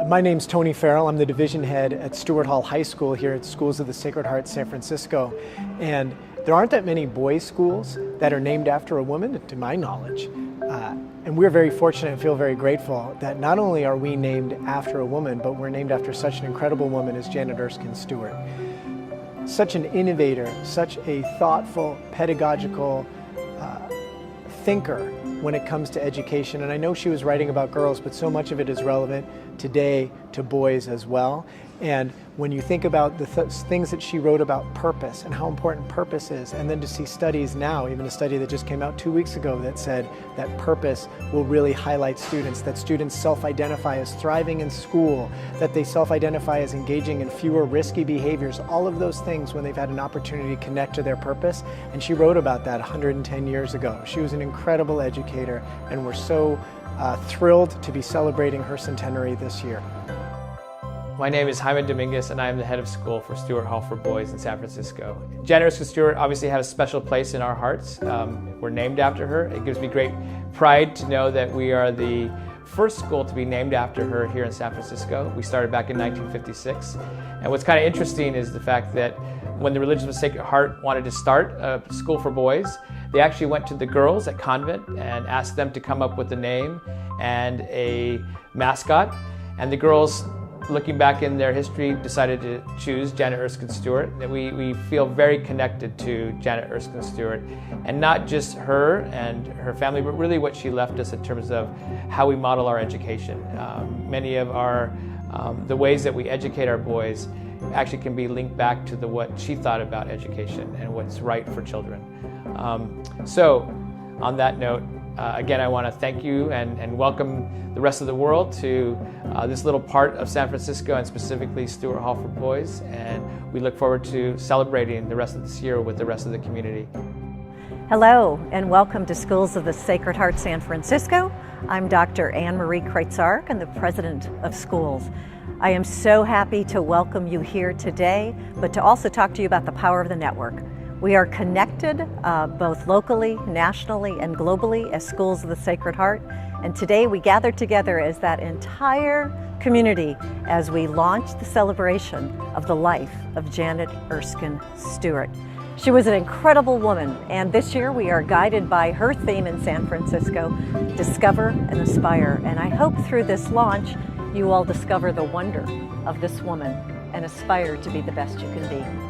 My name's Tony Farrell. I'm the division head at Stewart Hall High School here at Schools of the Sacred Heart San Francisco. And there aren't that many boys' schools that are named after a woman, to my knowledge. And we're very fortunate and feel very grateful that not only are we named after a woman, but we're named after such an incredible woman as Janet Erskine Stewart. Such an innovator, such a thoughtful, pedagogical thinker when it comes to education. And I know she was writing about girls, but so much of it is relevant today to boys as well. And when you think about the things that she wrote about purpose and how important purpose is, and then to see studies now, even a study that just came out 2 weeks ago that said that purpose will really highlight students, that students self-identify as thriving in school, that they self-identify as engaging in fewer risky behaviors, all of those things when they've had an opportunity to connect to their purpose. And she wrote about that 110 years ago. She was an incredible educator, and we're so thrilled to be celebrating her centenary this year. My name is Jaime Dominguez, and I am the head of school for Stewart Hall for Boys in San Francisco. Janet Erskine Stewart obviously has a special place in our hearts. We're named after her. It gives me great pride to know that we are the first school to be named after her here in San Francisco. We started back in 1956. And what's kind of interesting is the fact that when the Religions of the Sacred Heart wanted to start a school for boys, they actually went to the girls at convent and asked them to come up with a name and a mascot. And the girls, looking back in their history, decided to choose Janet Erskine Stewart. We feel very connected to Janet Erskine Stewart, and not just her and her family, but really what she left us in terms of how we model our education. Many of the ways that we educate our boys actually can be linked back to what she thought about education and what's right for children. So on that note, again, I want to thank you and welcome the rest of the world to this little part of San Francisco, and specifically Stewart Hall for Boys. And we look forward to celebrating the rest of this year with the rest of the community. Hello, and welcome to Schools of the Sacred Heart San Francisco. I'm Dr. Anne-Marie Krejcarek, and the president of schools. I am so happy to welcome you here today, but to also talk to you about the power of the network. We are connected both locally, nationally, and globally as Schools of the Sacred Heart. And today we gather together as that entire community as we launch the celebration of the life of Janet Erskine Stewart. She was an incredible woman, and this year we are guided by her theme in San Francisco, Discover and Aspire. And I hope through this launch you all discover the wonder of this woman and aspire to be the best you can be.